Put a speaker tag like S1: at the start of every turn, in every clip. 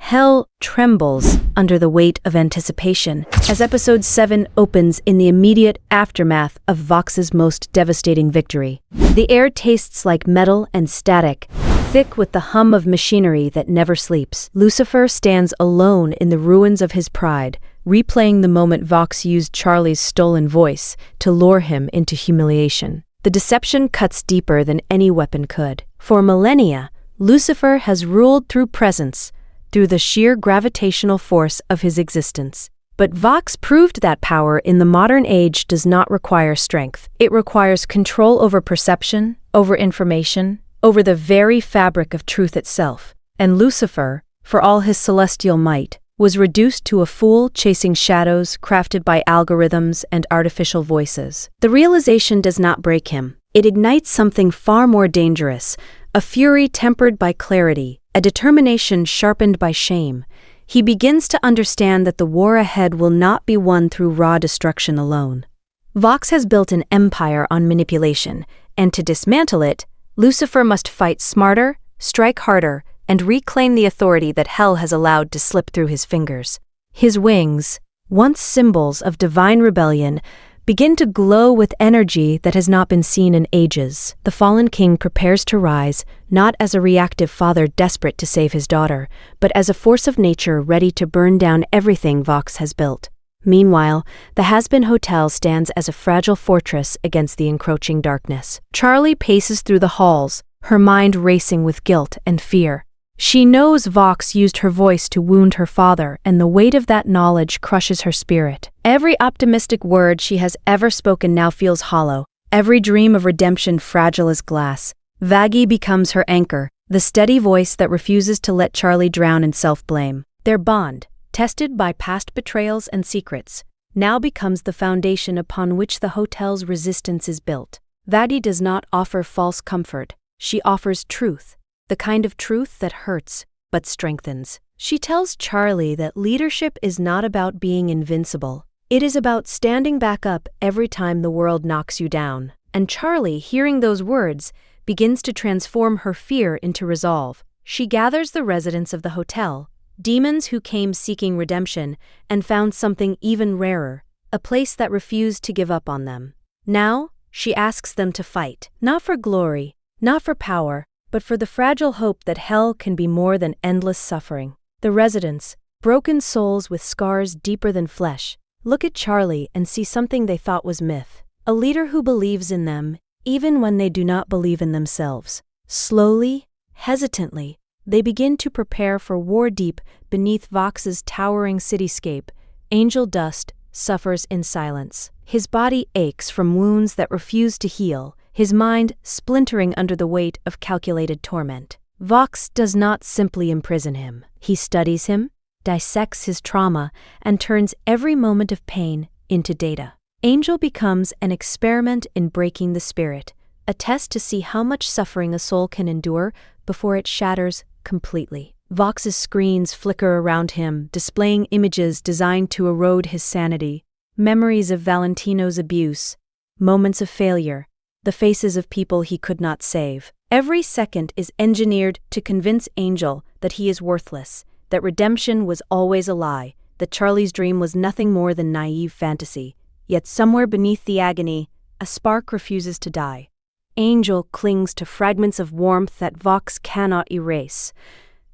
S1: Hell trembles under the weight of anticipation as Episode 7 opens in the immediate aftermath of Vox's most devastating victory. The air tastes like metal and static, thick with the hum of machinery that never sleeps. Lucifer stands alone in the ruins of his pride, replaying the moment Vox used Charlie's stolen voice to lure him into humiliation. The deception cuts deeper than any weapon could. For millennia, Lucifer has ruled through presence, through the sheer gravitational force of his existence. But Vox proved that power in the modern age does not require strength. It requires control over perception, over information, over the very fabric of truth itself. And Lucifer, for all his celestial might, was reduced to a fool chasing shadows crafted by algorithms and artificial voices. The realization does not break him. It ignites something far more dangerous, a fury tempered by clarity, a determination sharpened by shame. He begins to understand that the war ahead will not be won through raw destruction alone. Vox has built an empire on manipulation, and to dismantle it, Lucifer must fight smarter, strike harder, and reclaim the authority that hell has allowed to slip through his fingers. His wings, once symbols of divine rebellion, begin to glow with energy that has not been seen in ages. The fallen king prepares to rise, not as a reactive father desperate to save his daughter, but as a force of nature ready to burn down everything Vox has built. Meanwhile, the Hazbin Hotel stands as a fragile fortress against the encroaching darkness. Charlie paces through the halls, her mind racing with guilt and fear. She knows Vox used her voice to wound her father, and the weight of that knowledge crushes her spirit. Every optimistic word she has ever spoken now feels hollow, every dream of redemption fragile as glass. Vaggie becomes her anchor, the steady voice that refuses to let Charlie drown in self-blame. Their bond, tested by past betrayals and secrets, now becomes the foundation upon which the hotel's resistance is built. Vaggie does not offer false comfort, she offers truth. The kind of truth that hurts, but strengthens. She tells Charlie that leadership is not about being invincible. It is about standing back up every time the world knocks you down. And Charlie, hearing those words, begins to transform her fear into resolve. She gathers the residents of the hotel, demons who came seeking redemption, and found something even rarer, a place that refused to give up on them. Now, she asks them to fight, not for glory, not for power, but for the fragile hope that hell can be more than endless suffering. The residents, broken souls with scars deeper than flesh, look at Charlie and see something they thought was myth. A leader who believes in them, even when they do not believe in themselves. Slowly, hesitantly, they begin to prepare for war deep beneath Vox's towering cityscape. Angel Dust suffers in silence. His body aches from wounds that refuse to heal, his mind splintering under the weight of calculated torment. Vox does not simply imprison him. He studies him, dissects his trauma, and turns every moment of pain into data. Angel becomes an experiment in breaking the spirit, a test to see how much suffering a soul can endure before it shatters completely. Vox's screens flicker around him, displaying images designed to erode his sanity. Memories of Valentino's abuse, moments of failure, the faces of people he could not save. Every second is engineered to convince Angel that he is worthless, that redemption was always a lie, that Charlie's dream was nothing more than naive fantasy. Yet somewhere beneath the agony, a spark refuses to die. Angel clings to fragments of warmth that Vox cannot erase.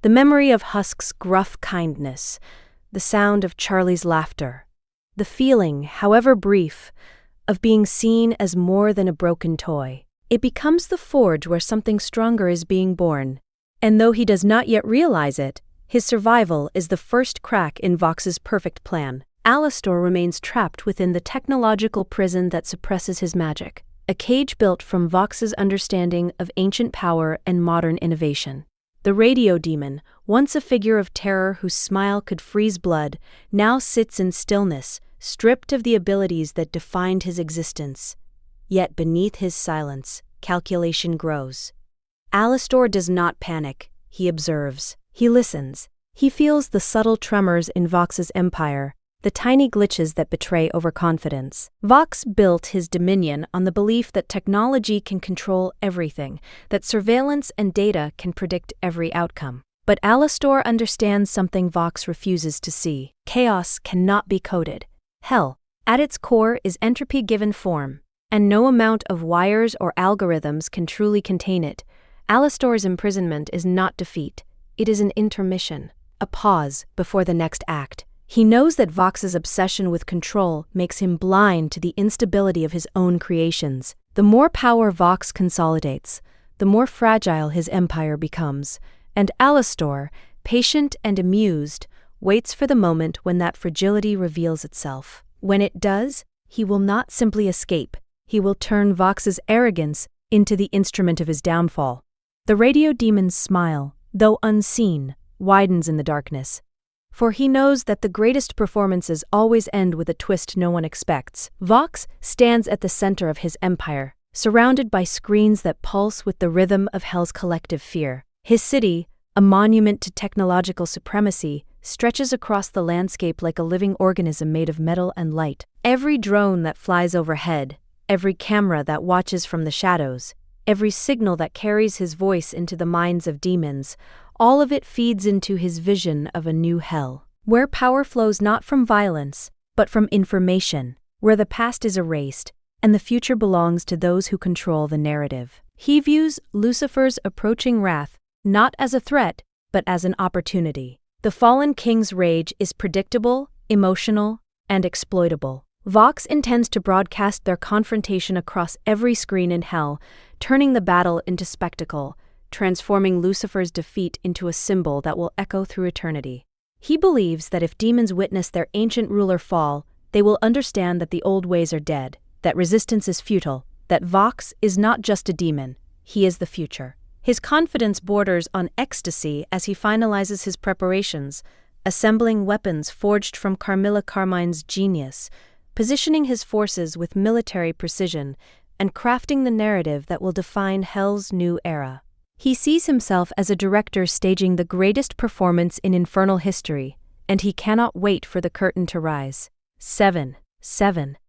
S1: The memory of Husk's gruff kindness, the sound of Charlie's laughter, the feeling, however brief, of being seen as more than a broken toy. It becomes the forge where something stronger is being born. And though he does not yet realize it, his survival is the first crack in Vox's perfect plan. Alastor remains trapped within the technological prison that suppresses his magic, a cage built from Vox's understanding of ancient power and modern innovation. The radio demon, once a figure of terror whose smile could freeze blood, now sits in stillness, stripped of the abilities that defined his existence. Yet beneath his silence, calculation grows. Alastor does not panic, he observes. He listens. He feels the subtle tremors in Vox's empire, the tiny glitches that betray overconfidence. Vox built his dominion on the belief that technology can control everything, that surveillance and data can predict every outcome. But Alastor understands something Vox refuses to see. Chaos cannot be coded. Hell, at its core, is entropy given form, and no amount of wires or algorithms can truly contain it. Alastor's imprisonment is not defeat. It is an intermission, a pause before the next act. He knows that Vox's obsession with control makes him blind to the instability of his own creations. The more power Vox consolidates, the more fragile his empire becomes, and Alastor, patient and amused, waits for the moment when that fragility reveals itself. When it does, he will not simply escape. He will turn Vox's arrogance into the instrument of his downfall. The radio demon's smile, though unseen, widens in the darkness. For he knows that the greatest performances always end with a twist no one expects. Vox stands at the center of his empire, surrounded by screens that pulse with the rhythm of Hell's collective fear. His city, a monument to technological supremacy, stretches across the landscape like a living organism made of metal and light. Every drone that flies overhead, every camera that watches from the shadows, every signal that carries his voice into the minds of demons, all of it feeds into his vision of a new hell, where power flows not from violence, but from information, where the past is erased, and the future belongs to those who control the narrative. He views Lucifer's approaching wrath not as a threat, but as an opportunity. The fallen king's rage is predictable, emotional, and exploitable. Vox intends to broadcast their confrontation across every screen in Hell, turning the battle into spectacle, transforming Lucifer's defeat into a symbol that will echo through eternity. He believes that if demons witness their ancient ruler fall, they will understand that the old ways are dead, that resistance is futile, that Vox is not just a demon, he is the future. His confidence borders on ecstasy as he finalizes his preparations, assembling weapons forged from Carmilla Carmine's genius, positioning his forces with military precision, and crafting the narrative that will define Hell's new era. He sees himself as a director staging the greatest performance in infernal history, and he cannot wait for the curtain to rise. 7.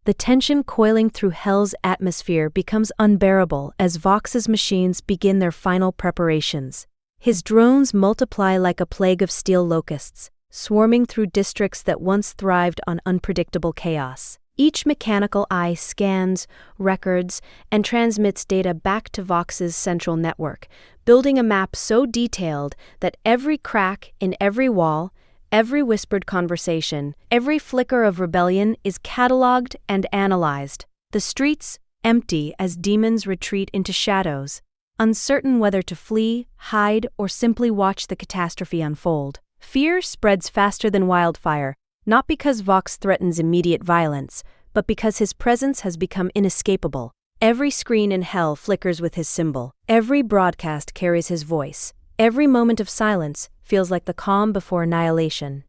S1: The tension coiling through Hell's atmosphere becomes unbearable as Vox's machines begin their final preparations. His drones multiply like a plague of steel locusts, swarming through districts that once thrived on unpredictable chaos. Each mechanical eye scans, records, and transmits data back to Vox's central network, building a map so detailed that every crack in every wall, every whispered conversation, every flicker of rebellion is cataloged and analyzed. The streets empty as demons retreat into shadows, uncertain whether to flee, hide, or simply watch the catastrophe unfold. Fear spreads faster than wildfire, not because Vox threatens immediate violence, but because his presence has become inescapable. Every screen in Hell flickers with his symbol. Every broadcast carries his voice. Every moment of silence feels like the calm before annihilation.